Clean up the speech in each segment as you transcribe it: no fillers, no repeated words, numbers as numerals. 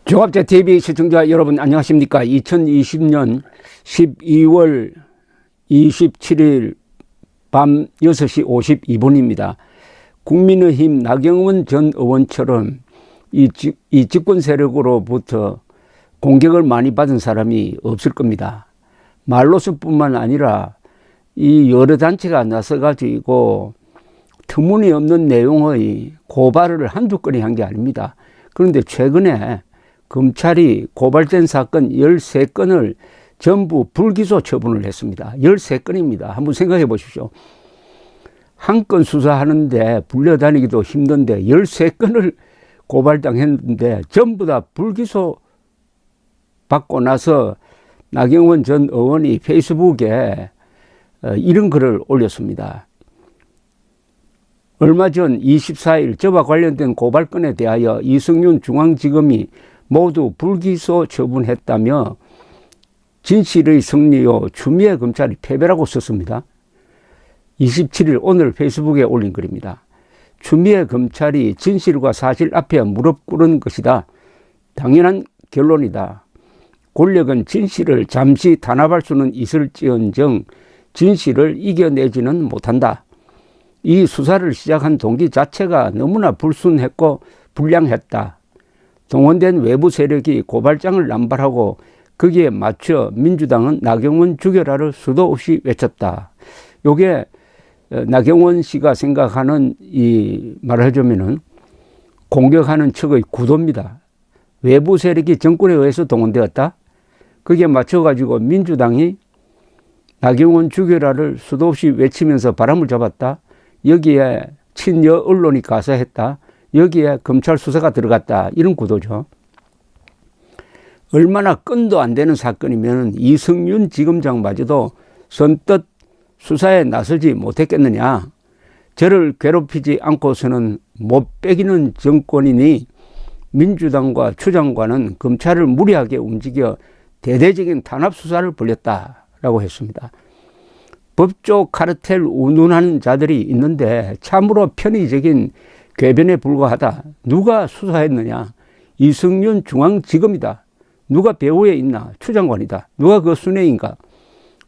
종합제 TV 시청자 여러분 안녕하십니까? 2020년 12월 27일 밤 6시 52분입니다. 국민의힘 나경원 전 의원처럼 이 집권 세력으로부터 공격을 많이 받은 사람이 없을 겁니다. 말로서뿐만 아니라 이 여러 단체가 나서가지고 터무니없는 내용의 고발을 한두 건이 한 게 아닙니다. 그런데 최근에 검찰이 고발된 사건 13건을 전부 불기소 처분을 했습니다. 13건입니다. 한번 생각해 보십시오. 한 건 수사하는데 불려다니기도 힘든데 13건을 고발당했는데 전부 다 불기소 받고 나서 나경원 전 의원이 페이스북에 이런 글을 올렸습니다. 얼마 전 24일 저와 관련된 고발건에 대하여 이승윤 중앙지검이 모두 불기소 처분했다며 진실의 승리요 추미애 검찰이 패배라고 썼습니다. 27일 오늘 페이스북에 올린 글입니다. 추미애 검찰이 진실과 사실 앞에 무릎 꿇은 것이다. 당연한 결론이다. 권력은 진실을 잠시 단합할 수는 있을지언정 진실을 이겨내지는 못한다. 이 수사를 시작한 동기 자체가 너무나 불순했고 불량했다. 동원된 외부 세력이 고발장을 남발하고 거기에 맞춰 민주당은 나경원 죽여라를 수도 없이 외쳤다. 요게 나경원 씨가 생각하는 이 말하자면은 공격하는 척의 구도입니다. 외부 세력이 정권에 의해서 동원되었다. 거기에 맞춰가지고 민주당이 나경원 죽여라를 수도 없이 외치면서 바람을 잡았다. 여기에 친여 언론이 가세했다. 여기에 검찰 수사가 들어갔다. 이런 구도죠. 얼마나 끈도 안 되는 사건이면 이승윤 지검장마저도 선뜻 수사에 나서지 못했겠느냐. 저를 괴롭히지 않고서는 못 빼기는 정권이니 민주당과 추 장관은 검찰을 무리하게 움직여 대대적인 탄압 수사를 벌였다라고 했습니다. 법조 카르텔 운운하는 자들이 있는데 참으로 편의적인 궤변에 불과하다. 누가 수사했느냐? 이승윤 중앙지검이다. 누가 배후에 있나? 추 장관이다. 누가 그 순회인가?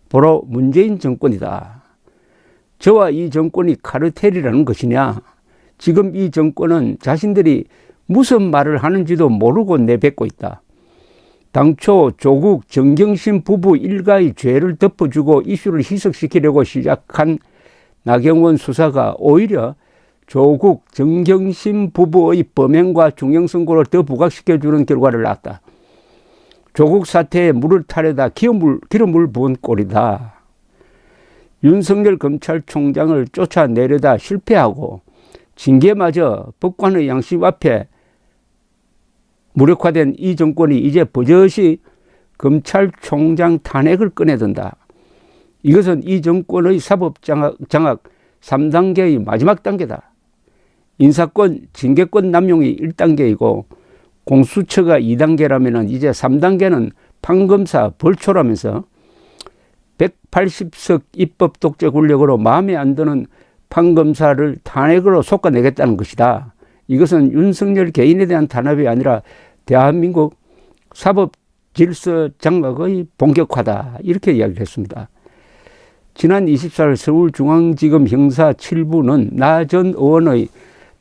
바로 문재인 정권이다. 저와 이 정권이 카르텔이라는 것이냐? 지금 이 정권은 자신들이 무슨 말을 하는지도 모르고 내뱉고 있다. 당초 조국 정경심 부부 일가의 죄를 덮어주고 이슈를 희석시키려고 시작한 나경원 수사가 오히려 조국 정경심 부부의 범행과 중형선고를 더 부각시켜주는 결과를 낳았다. 조국 사태에 물을 타려다 기름을 부은 꼴이다. 윤석열 검찰총장을 쫓아내려다 실패하고 징계마저 법관의 양심 앞에 무력화된 이 정권이 이제 버젓이 검찰총장 탄핵을 꺼내든다. 이것은 이 정권의 사법장악 3단계의 마지막 단계다. 인사권, 징계권 남용이 1단계이고 공수처가 2단계라면 이제 3단계는 판검사 벌초라면서 180석 입법 독재 권력으로 마음에 안 드는 판검사를 탄핵으로 솎아내겠다는 것이다. 이것은 윤석열 개인에 대한 탄압이 아니라 대한민국 사법 질서 장악의 본격화다. 이렇게 이야기를 했습니다. 지난 24일 서울중앙지검 형사 7부는 나 전 의원의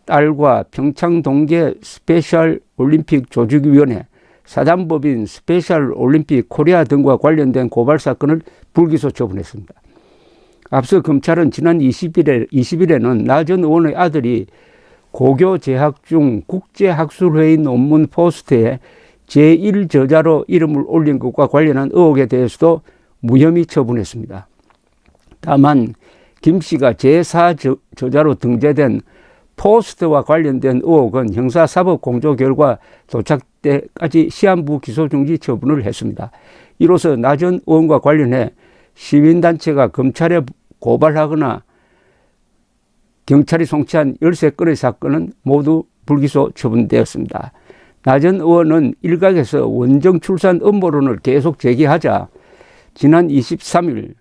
딸과 평창 동계 스페셜 올림픽 조직위원회, 사단법인 스페셜 올림픽 코리아 등과 관련된 고발 사건을 불기소 처분했습니다. 앞서 검찰은 지난 20일에는 나 전 의원의 아들이 고교 재학 중 국제학술회의 논문 포스트에 제1저자로 이름을 올린 것과 관련한 의혹에 대해서도 무혐의 처분했습니다. 다만 김 씨가 제4저자로 등재된 포스트와 관련된 의혹은 형사사법 공조 결과 도착 때까지 시한부 기소중지 처분을 했습니다. 이로써 나 전 의원과 관련해 시민단체가 검찰에 고발하거나 경찰이 송치한 13건의 사건은 모두 불기소 처분되었습니다. 나 전 의원은 일각에서 원정 출산 음모론을 계속 제기하자 지난 23일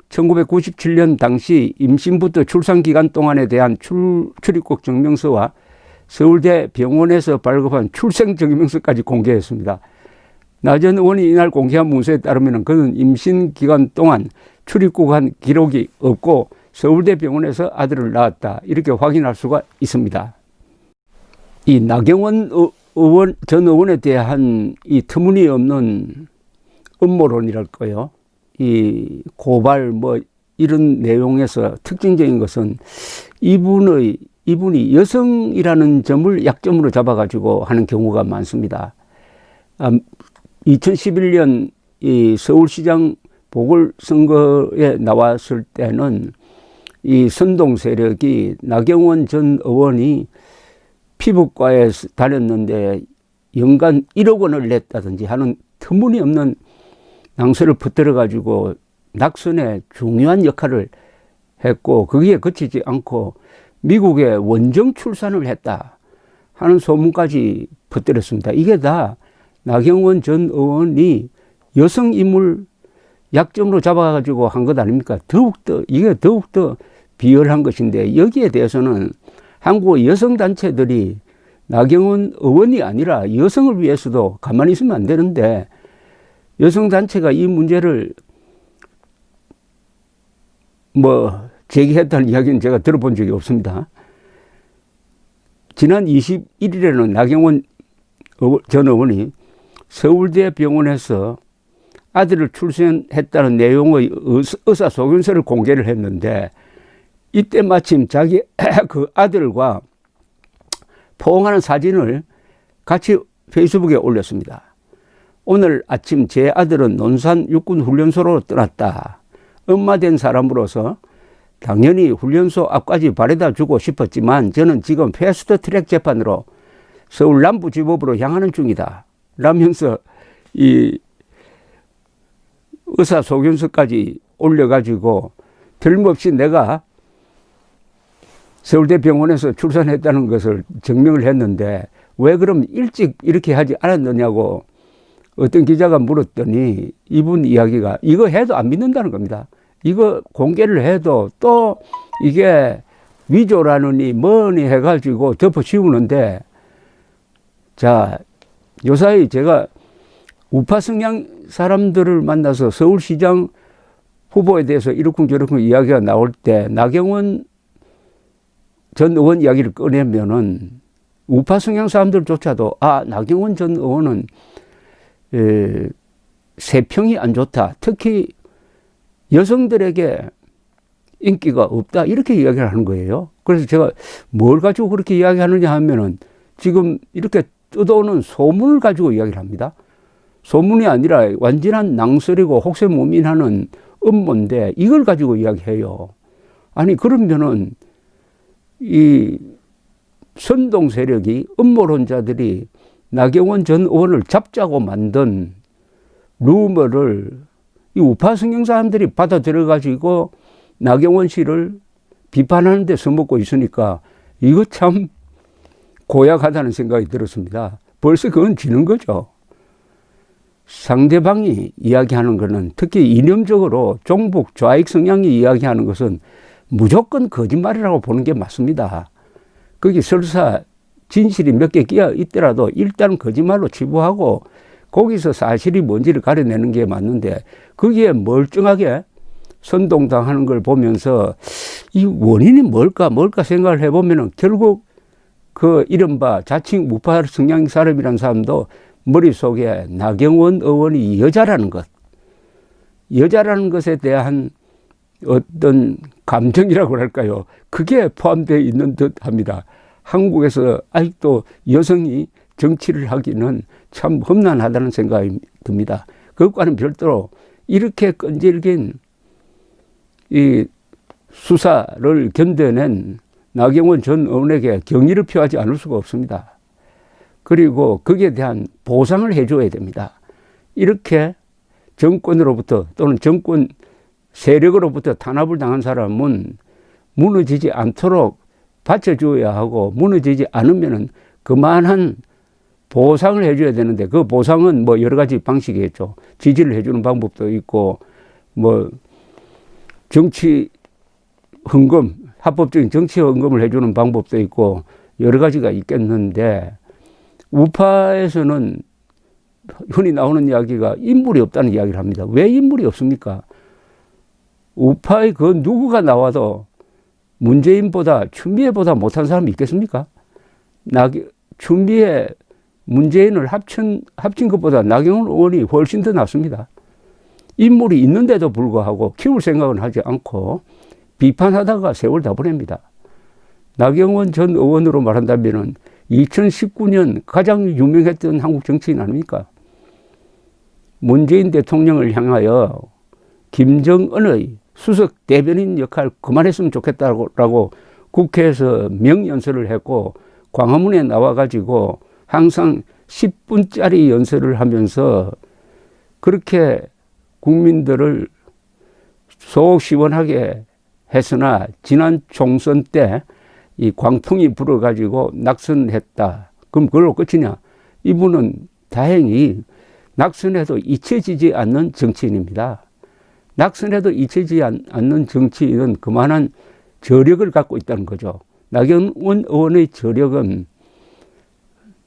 1997년 당시 임신부터 출산기간 동안에 대한 출입국 증명서와 서울대 병원에서 발급한 출생증명서까지 공개했습니다. 나 전 의원이 이날 공개한 문서에 따르면 그는 임신 기간 동안 출입국한 기록이 없고 서울대 병원에서 아들을 낳았다. 이렇게 확인할 수가 있습니다. 이 나경원 전 의원에 대한 이 터무니없는 음모론이랄까요. 이 고발 이런 내용에서 특징적인 것은 이분이 여성이라는 점을 약점으로 잡아가지고 하는 경우가 많습니다. 2011년 이 서울시장 보궐선거에 나왔을 때는 이 선동 세력이 나경원 전 의원이 피부과에 다녔는데 연간 1억 원을 냈다든지 하는 터무니없는 낭설을 붙들어 가지고 낙선에 중요한 역할을 했고 거기에 그치지 않고 미국에 원정 출산을 했다 하는 소문까지 붙들었습니다. 이게 다 나경원 전 의원이 여성 인물 약점으로 잡아가지고 한 것 아닙니까? 이게 더욱더 비열한 것인데 여기에 대해서는 한국 여성단체들이 나경원 의원이 아니라 여성을 위해서도 가만히 있으면 안 되는데 여성단체가 이 문제를 제기했다는 이야기는 제가 들어본 적이 없습니다. 지난 21일에는 나경원 전 의원이 서울대 병원에서 아들을 출산했다는 내용의 의사소견서를 공개를 했는데 이때 마침 자기 그 아들과 포옹하는 사진을 같이 페이스북에 올렸습니다. 오늘 아침 제 아들은 논산 육군훈련소로 떠났다. 엄마 된 사람으로서 당연히 훈련소 앞까지 바래다 주고 싶었지만 저는 지금 패스트트랙 재판으로 서울 남부지법으로 향하는 중이다. 라면서 이 의사소견서까지 올려가지고 틀림없이 내가 서울대 병원에서 출산했다는 것을 증명을 했는데 왜 그럼 일찍 이렇게 하지 않았느냐고 어떤 기자가 물었더니 이분 이야기가 이거 해도 안 믿는다는 겁니다. 이거 공개를 해도 또 이게 위조라느니 뭐니 해가지고 덮어씌우는데 자, 요사이 제가 우파 성향 사람들을 만나서 서울시장 후보에 대해서 이러쿵저러쿵 이야기가 나올 때 나경원 전 의원 이야기를 꺼내면은 우파 성향 사람들조차도 나경원 전 의원은 세평이 안 좋다. 특히 여성들에게 인기가 없다. 이렇게 이야기를 하는 거예요. 그래서 제가 뭘 가지고 그렇게 이야기하느냐 하면은 지금 이렇게 뜯어오는 소문을 가지고 이야기를 합니다. 소문이 아니라 완전한 낭설이고 혹세무민하는 음모인데 이걸 가지고 이야기해요. 아니 그러면은 이 선동 세력이 음모론자들이 나경원 전 의원을 잡자고 만든 루머를 이 우파 성향 사람들이 받아들여 가지고 나경원 씨를 비판하는 데 써먹고 있으니까 이거 참 고약하다는 생각이 들었습니다. 벌써 그건 지는 거죠. 상대방이 이야기하는 것은 특히 이념적으로 종북 좌익 성향이 이야기하는 것은 무조건 거짓말이라고 보는 게 맞습니다. 거기 설사 진실이 몇 개 끼어 있더라도 일단 거짓말로 치부하고 거기서 사실이 뭔지를 가려내는 게 맞는데 거기에 멀쩡하게 선동당하는 걸 보면서 이 원인이 뭘까 생각을 해보면 결국 그 이른바 자칭 우파 성향 사람이라는 사람도 머릿속에 나경원 의원이 여자라는 것에 대한 어떤 감정이라고 할까요? 그게 포함되어 있는 듯 합니다. 한국에서 아직도 여성이 정치를 하기는 참 험난하다는 생각이 듭니다. 그것과는 별도로 이렇게 끈질긴 이 수사를 견뎌낸 나경원 전 의원에게 경의를 표하지 않을 수가 없습니다. 그리고 거기에 대한 보상을 해줘야 됩니다. 이렇게 정권으로부터 또는 정권 세력으로부터 탄압을 당한 사람은 무너지지 않도록 받쳐줘야 하고 무너지지 않으면은 그만한 보상을 해줘야 되는데 그 보상은 뭐 여러 가지 방식이겠죠. 지지를 해주는 방법도 있고 뭐 정치 헌금, 합법적인 정치 헌금을 해주는 방법도 있고 여러 가지가 있겠는데 우파에서는 흔히 나오는 이야기가 인물이 없다는 이야기를 합니다. 왜 인물이 없습니까? 우파의 그 누구가 나와도 문재인보다 추미애보다 못한 사람이 있겠습니까? 추미애, 문재인을 합친 것보다 나경원 의원이 훨씬 더 낫습니다. 인물이 있는데도 불구하고 키울 생각은 하지 않고 비판하다가 세월 다 보냅니다. 나경원 전 의원으로 말한다면 2019년 가장 유명했던 한국 정치인 아닙니까? 문재인 대통령을 향하여 김정은의 수석 대변인 역할 그만했으면 좋겠다고 국회에서 명연설을 했고 광화문에 나와가지고 항상 10분짜리 연설을 하면서 그렇게 국민들을 속 시원하게 했으나 지난 총선 때 이 광풍이 불어가지고 낙선했다. 그럼 그걸로 끝이냐? 이분은 다행히 낙선해도 잊혀지지 않는 정치인입니다. 낙선해도 잊혀지지 않는 정치인은 그만한 저력을 갖고 있다는 거죠. 나경원 의원의 저력은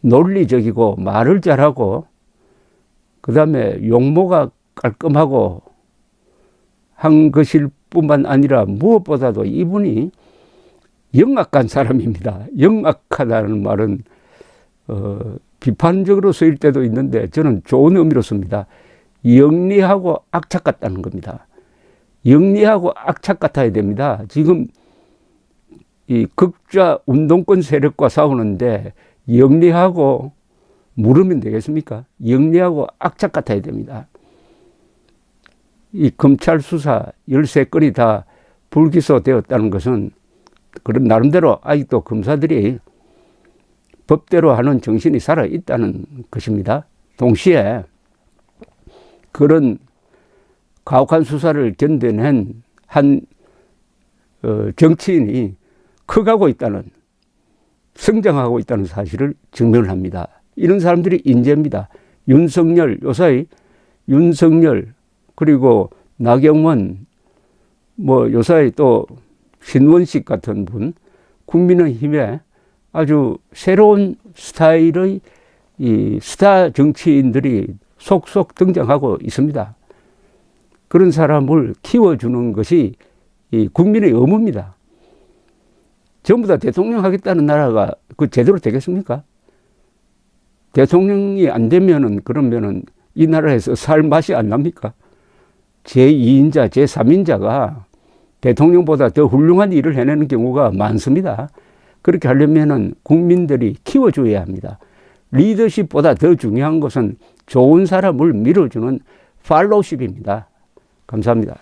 논리적이고 말을 잘하고 그다음에 용모가 깔끔하고 한 것일 뿐만 아니라 무엇보다도 이분이 영악한 사람입니다. 영악하다는 말은 비판적으로 쓰일 때도 있는데 저는 좋은 의미로 씁니다. 영리하고 악착 같다는 겁니다. 영리하고 악착 같아야 됩니다. 지금 이 극좌 운동권 세력과 싸우는데 영리하고 물으면 되겠습니까? 영리하고 악착 같아야 됩니다. 이 검찰 수사 13건이 다 불기소되었다는 것은 그런 나름대로 아직도 검사들이 법대로 하는 정신이 살아있다는 것입니다. 동시에 그런 가혹한 수사를 견뎌낸 한 정치인이 커가고 있다는, 성장하고 있다는 사실을 증명을 합니다. 이런 사람들이 인재입니다. 윤석열, 요사이 윤석열 그리고 나경원 요사이 또 신원식 같은 분, 국민의힘에 아주 새로운 스타일의 이 스타 정치인들이 속속 등장하고 있습니다. 그런 사람을 키워주는 것이 이 국민의 의무입니다. 전부 다 대통령 하겠다는 나라가 그 제대로 되겠습니까? 대통령이 안 되면은 그러면은 이 나라에서 살 맛이 안 납니까? 제2인자, 제3인자가 대통령보다 더 훌륭한 일을 해내는 경우가 많습니다. 그렇게 하려면은 국민들이 키워줘야 합니다. 리더십보다 더 중요한 것은 좋은 사람을 밀어주는 팔로우십입니다. 감사합니다.